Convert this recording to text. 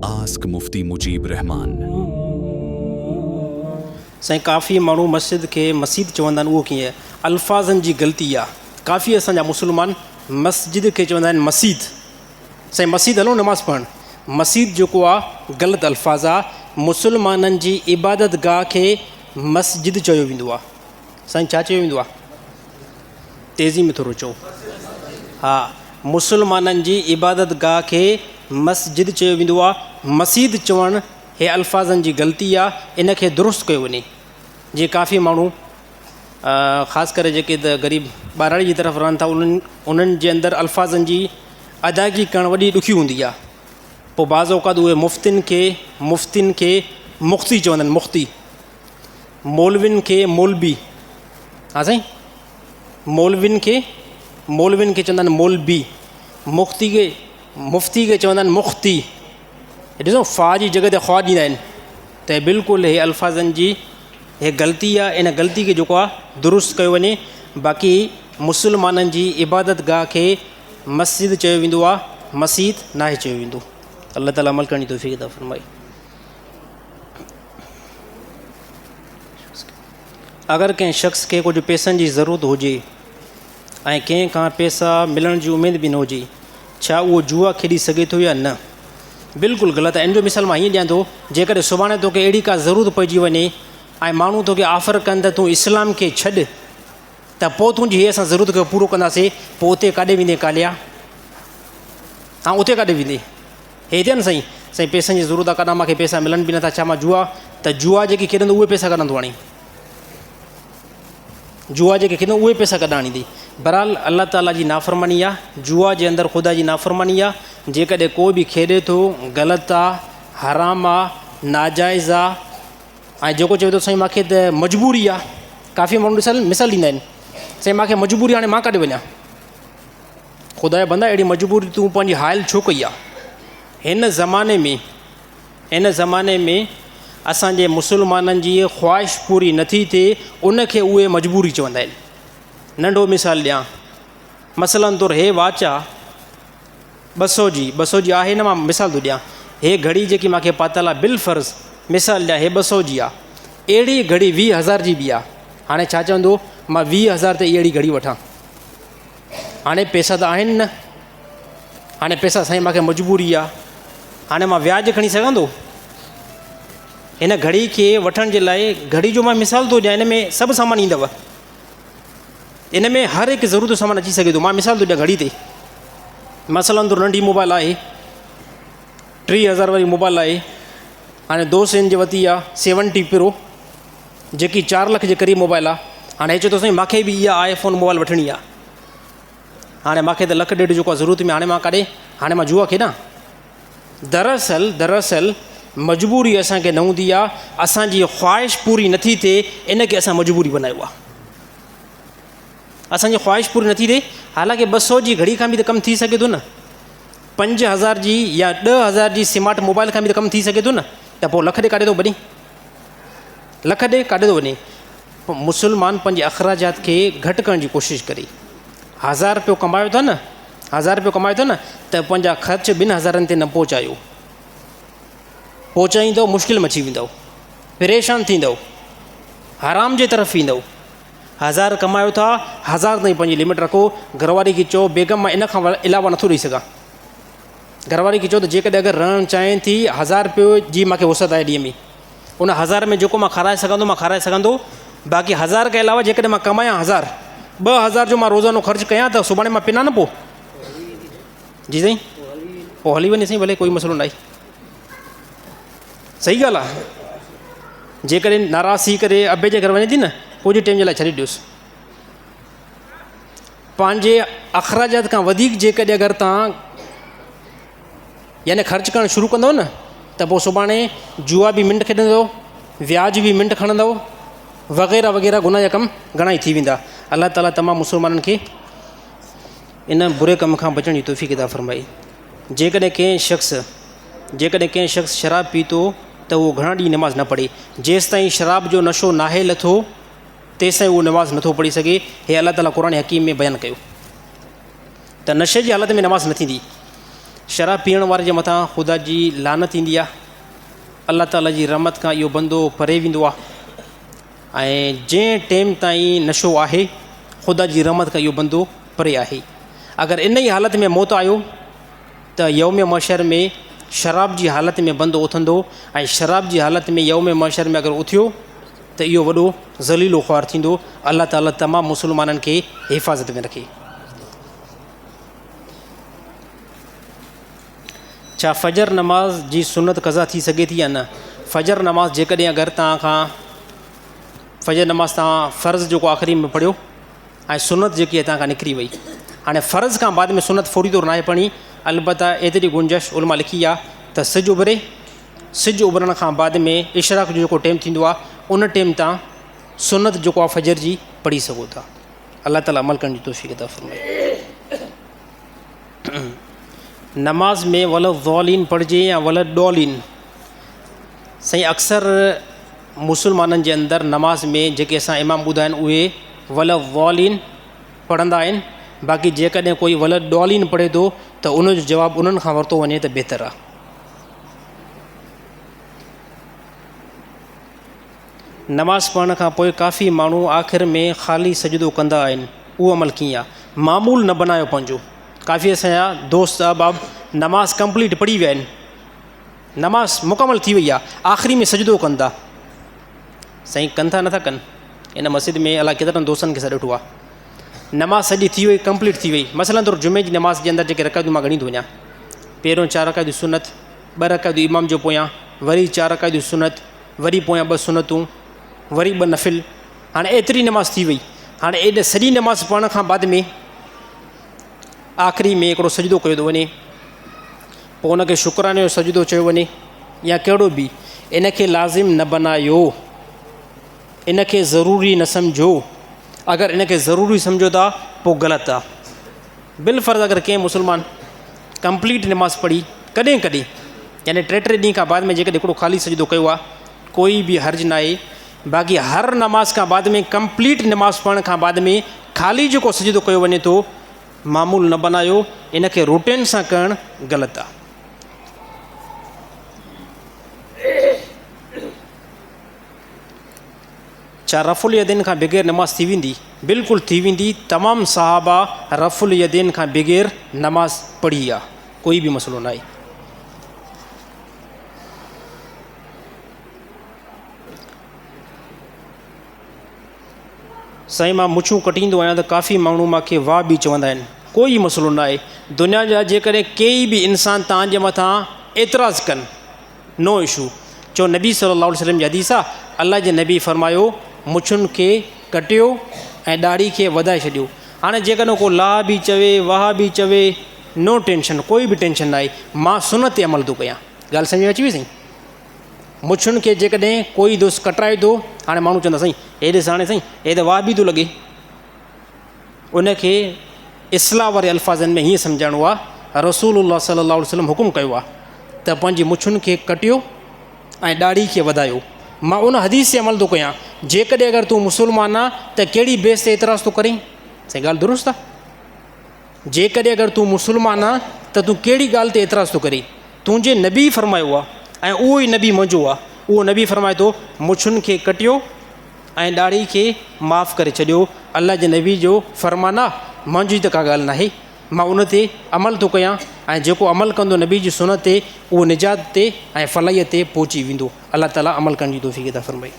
Ask मुफ्ती मुजीब रहमान। साईं काफ़ी माण्हू मस्जिद के मस्जिद चवंदा आहिनि, उहो कीअं अल्फाज़नि जी ग़लती आहे। काफ़ी असांजा मुस्लमान मस्जिद खे चवंदा आहिनि मस्जिद। साईं मस्जिद हलो नमाज़ पढ़णु, मस्जिद जेको आहे ग़लति अल्फाज़ आहे। मुस्लमाननि जी इबादत गाह खे मस्जिद चयो वेंदो आहे। साईं छा चयो वेंदो आहे? तेज़ी में थोरो चओ। हा, मुस्लमाननि जी इबादत गाह खे मस्जिद चयो वेंदो आहे। मस्जिद चवणु हे अल्फाज़नि जी ग़लती आहे, इन खे दुरुस्त कयो वञे। जीअं काफ़ी माण्हू ख़ासि करे जेके त ग़रीब ॿारड़ी जी तरफ़ रहनि था, उन्हनि जे अंदरि अल्फाज़नि जी अदायगी करणु वॾी ॾुखी हूंदी आहे। पोइ बाज़ औक़ात उहे मुफ़्तिन खे मुफ़्ती चवंदा आहिनि, मुफ़्ती। मौलविन खे मौलबी। हा साईं, मौलविन खे चवंदा आहिनि मौलबी। मुफ़्ती खे चवंदा आहिनि मुख़्ती। ॾिसो फ़ा जी जॻह ते ख़्वा ॾींदा आहिनि, त बिल्कुलु हे अल्फाज़नि जी हे ग़लती आहे। इन ग़लती खे जेको आहे दुरुस्त कयो वञे। बाक़ी मुस्लमाननि जी इबादत गाह खे मस्जिद चयो वेंदो आहे, मस्जिद नाहे चयो वेंदो। अल्लाह ताला अमल करण जी तौफ़ीक़ अता फ़रमाए। अगरि कंहिं शख़्स खे कुझु पैसनि जी ज़रूरत हुजे ऐं कंहिं खां पैसा मिलण जी उमेद बि न हुजे, छा उहो जुआ खेॾी सघे थो या न? बिल्कुलु ग़लति आहे। इन जो मिसाल मां हीअं ॾियां थो, जेकॾहिं सुभाणे तोखे अहिड़ी का ज़रूरत पइजी वञे ऐं माण्हू तोखे ऑफर कनि त तूं इस्लाम खे छॾ, त पोइ तुंहिंजी हीअ असां ज़रूरत खे पूरो कंदासीं, पोइ उते काॾे वेंदे कालिया? हा, उते काॾे वेंदे? हे थिए न साईं, साईं पैसनि जी ज़रूरत आहे, काॾा मूंखे पैसा मिलनि बि नथा, छा मां जुआ जेके खेॾंदो उहे पैसा कढंदो हाणे? जुआ जेके खेॾंदो उहे पैसा कढा आणींदी। बहरहाल अल्लाह ताला जी नाफ़रमानी आहे, जुआ जे अंदरि ख़ुदा जी नाफ़रमानी आहे। जेकॾहिं कोई बि खेॾे थो, ग़लति आहे, हराम आहे, नाजाइज़ आहे। ऐं जेको चवे थो साईं मूंखे त मजबूरी आहे, काफ़ी माण्हू मिसाल ॾींदा आहिनि, साईं मूंखे मजबूरी, हाणे मां काॾे वञा? ख़ुदा जा बंदा, अहिड़ी मजबूरी तूं पंहिंजी हाइल छो कई आहे? हिन ज़माने में असांजे मुस्लमाननि जी ख़्वाहिश पूरी नथी थिए, उनखे उहे मजबूरी चवंदा आहिनि। नंढो मिसाल ॾियां, मसलन तौरु हे वाच आहे 200 जी आहे न, मां मिसाल थो ॾियां। हे घड़ी जेकी मूंखे पातल आहे बिल फ़र्ज़ मिसाल ॾियां, हे 200 जी आहे। अहिड़ी घड़ी 20,000 जी बि आहे। हाणे छा चवंदो, मां 20,000 ते अहिड़ी घड़ी वठां? हाणे पैसा त आहिनि न, हाणे पैसा साईं मूंखे मजबूरी आहे, हाणे मां व्याज खणी सघंदो? हिन घड़ी खे वठण जे लाइ, घड़ी जो मां मिसाल थो ॾियां, हिन में सभु सामान ईंदव, इन में हर हिकु ज़रूरत सामान अची सघे थो। मां मिसाल थो ॾियां घड़ी ते, मसलन तो नंढी मोबाइल आहे, 30,000 वारी मोबाइल आहे। हाणे दोस्तनि जे वरिती आहे 70 प्रो, जेकी 4 लख जे क़रीब मोबाइल आहे। हाणे चए थो साईं मूंखे बि इहा iPhone मोबाइल वठणी आहे, हाणे मूंखे त 1.5 लख जेको आहे ज़रूरत में, हाणे मां काॾे, हाणे मां जुआ खेॾां? दरअसल मजबूरी असांखे न हूंदी आहे, असांजी ख़्वाहिश पूरी नथी थिए, इन खे असां मजबूरी बनायो आहे। असांजी ख़्वाहिश पूरी नथी थिए, हालांकि 200 जी घड़ी खां बि त कमु थी सघे थो न, 5,000 जी या 10,000 जी स्मार्ट मोबाइल खां बि त कमु थी सघे थो न, त पोइ लख ॾे काॾे थो वञे? लख ॾे काॾे थो वञे? मुस्लमान पंहिंजे अख़राजात खे घटि करण जी कोशिशि करे। 1,000 रुपयो कमायो था न, 1,000 रुपयो कमायो था न, त पंहिंजा ख़र्च 2,000 ते न पहुचाईंदव, मुश्किल में अची वेंदव, परेशान थींदव, हराम जे तरफ़ ईंदव। 1,000 कमायो था, 1,000 ताईं पंहिंजी लिमिट रखो। घरवारी खे चओ बेगम मां इन खां अलावा नथो ॾेई सघां। घरवारी खे चओ त जेकॾहिं अगरि रहणु चाहिनि थी, 1,000 रुपयो जी मूंखे वसत आहे ॾींहं में, उन 1,000 में जेको मां खाराए सघंदो मां खाराए सघंदो, बाक़ी 1,000 खां अलावा जेकॾहिं मां कमायां 2,000 जो मां रोज़ानो ख़र्चु कयां, त सुभाणे मां पिना न पोइ? जी साईं, पोइ हली वञे साईं, भले कोई मसइलो न आहे। सही ॻाल्हि आहे। जेकॾहिं नाराज़ थी करे अबे जे घर वञे थी न, कुझु टाइम जे लाइ छॾे ॾियोसि। पंहिंजे अख़राजात खां वधीक जेकॾहिं अगरि तव्हां यानी ख़र्चु करणु शुरू कंदव न, त पोइ सुभाणे जुआ बि मिंट खेॾंदव, व्याज बि मिंट खणंदव, वग़ैरह वग़ैरह गुनाह जा कमु घणा ई थी वेंदा। अल्लाह ताला तमामु मुस्लमाननि खे इन बुरे कम खां बचण जी तौफ़ीक़ अता फ़रमाए। जेकॾहिं कंहिं शख़्स शराब पीतो त उहो घणा ॾींहं नमाज़ न पढ़े। जेसि ताईं शराब जो नशो नाहे लथो, तेसि ताईं उहो नमाज़ नथो पढ़ी सघे। हे अल्लाह ताला क़ुरान हकीम में बयानु कयो त नशे जी हालत में नमाज़ न थींदी। शराब पीअण वारे जे मथां ख़ुदा जी लानत ईंदी आहे, अल्लाह ताला जी रहमत खां इहो बंदो परे वेंदो आहे। ऐं जंहिं टाइम ताईं नशो आहे ख़ुदा जी रहमत खां इहो बंदो परे आहे। अगरि इन ई हालत में मौत आयो त यौम महशर में शराब जी हालत में बंदो उथंदो, ऐं शराब जी हालत में यौम महशर में अगरि उथियो त इहो वॾो ज़लीलो ख़्वार थींदो। अल्लाह ताला तमामु मुस्लमाननि खे हिफ़ाज़त में रखे। छा फ़जर नमाज़ जी सुनत क़ज़ा थी सघे थी या न? फ़जर नमाज़ जेकॾहिं अगरि तव्हां खां फ़जर नमाज़ तव्हां फ़र्ज़ु जेको आख़िरी में पढ़ियो ऐं सुनत जेकी आहे तव्हां खां निकिरी वई, हाणे फ़र्ज़ खां बाद में सुनत फौरी तौरु नाहे पढ़ी। अलबत्ता एतिरी गुंजाइश उलमा लिखी आहे त सिजु उभरे, सिजु उभरण खां बाद में इशराक जो जेको टाइम थींदो आहे उन टाइम तव्हां सुनत जेको आहे फ़जर जी पढ़ी सघो था। अल्लाह ताला अमल करण जी तौफ़ीक़ अता फ़रमाए। नमाज़ में वल ज़ालिन पढ़िजे या वल डॉलिन। साईं अक्सर मुसलमाननि जे अंदरि नमाज़ में जेके असां इमाम ॿुधाइनि उहे वल ज़ालिन पढ़ंदा आहिनि, बाक़ी जेकॾहिं कोई वल डॉलिन पढ़े थो त उनजो जवाबु उन्हनि खां वरितो वञे त बहितर आहे। नमाज़ पढ़ण खां पोइ काफ़ी माण्हू आख़िर में ख़ाली सजदो कंदा आहिनि, उहो अमल कीअं आहे? मामूल न बनायो पंहिंजो। काफ़ी असांजा दोस्त अहबाब नमाज़ कंप्लीट पढ़ी विया आहिनि, नमाज़ मुकमल थी वई आहे, आख़िरी में सजदो कनि था। साईं कनि था नथा कनि? इन मस्जिद में अलाए केतिरनि दोस्तनि खे सॾु ॾिठो आहे, नमाज़ सॼी थी वई, कंप्लीट थी वई। मसइलन तौरु जुमे जी नमाज़ जे अंदरि जेके रकातूं मां ॻणी थो वञा, पहिरियों 4 रकातूं सुनत, 2 रकातूं इमाम जो पोयां, वरी 4 रकातूं सुनत, वरी पोयां 2 सुनतूं, वरी 2 नफ़िल। हाणे एतिरी नमाज़ थी वई। हाणे एॾे सॼी नमाज़ पढ़ण खां बाद में आख़िरी में हिकिड़ो सजदो कयो थो वञे, पोइ उनखे शुक्राने जो सजदो चयो वञे या कहिड़ो बि, इनखे लाज़िम न बनायो, इनखे ज़रूरी न सम्झो। अगरि इनखे ज़रूरी सम्झो था पोइ ग़लति आहे। बिलफ़र्ज़ अगरि कंहिं मुस्लमान कंप्लीट नमाज़ पढ़ी कॾहिं कॾहिं यानी 3 ॾींहं खां बाद में जेकॾहिं हिकिड़ो ख़ाली सजदो कयो आहे, कोई बि हर्ज न आहे। बाक़ी हर नमाज़ खां बाद में कंप्लीट नमाज़ पढ़ण खां बाद में ख़ाली जेको सजदो कयो वञे थो, मामूल न बनायो, इनखे रूटीन सां करणु ग़लति आहे। छा रफ़ुल यदैन खां बग़ैर नमाज़ थी वेंदी? बिल्कुलु थी वेंदी। तमामु सहाबा रफ़ुल यदैन खां बग़ैर नमाज़ पढ़ी आहे, कोई बि मसइलो न आहे। साईं मां मुछूं कटींदो आहियां त काफ़ी माण्हू मूंखे वाह बि चवंदा आहिनि, कोई मसइलो न आहे। दुनिया जा जेकॾहिं कंहिं बि इंसान तव्हांजे मथां एतिराज़ु कनि, नो इशू। चओ नबी सल्लल्लाहु अलैहि वसल्लम जी हदीस आहे, अल्लाह जे नबी फरमायो मुछुनि खे कटियो ऐं ॾाढ़ी खे वधाए छॾियो। हाणे जेकॾहिं को ला बि चवे, वाह बि चवे, नो टेंशन, कोई बि टेंशन न आहे। मां सुनत ते अमल थो कयां। ॻाल्हि सम्झ में अची वई साईं? मुछुनि खे जेकॾहिं कोई दोस्त कटाए थो, हाणे माण्हू चवंदा साईं हे ॾिस हाणे साईं हे त वाह बि थो लॻे, उनखे इस्लाह वारे अल्फाज़नि में हीअं सम्झाइणो आहे, रसूलुल्लाह सल्लल्लाहु अलैहि वसल्लम हुकुम कयो आहे त पंहिंजी मुछुनि खे कटियो ऐं ॾाढ़ी खे वधायो। मां उन हदीस ते अमल थो कयां। जेकॾहिं अगरि तूं मुस्लमान आहे त कहिड़ी बेस ते एतिराज़ थो करीं? साईं ॻाल्हि दुरुस्त आहे। जेकॾहिं अगरि तूं मुस्लमान आहे त तूं कहिड़ी ॻाल्हि ते एतिराज़ थो करीं? तुंहिंजे नबी फरमायो आहे ऐं उहो ई नबी मुंहिंजो आहे। उहो नबी फरमाए थो मुछुनि खे कटियो ऐं ॾाढ़ी खे माफ़ु करे छॾियो। अल्लाह जे नबी जो फ़रमान आहे, मुंहिंजी त का ॻाल्हि न आहे। मां उन ते अमल थो कयां ऐं जेको अमल कंदो नबी जी सुनत ते, उहो निजात ते ऐं फलाहीअ ते पहुची वेंदो। अल्लाह ताला अमल करण जी तौफ़ीक़ अता फ़रमाए।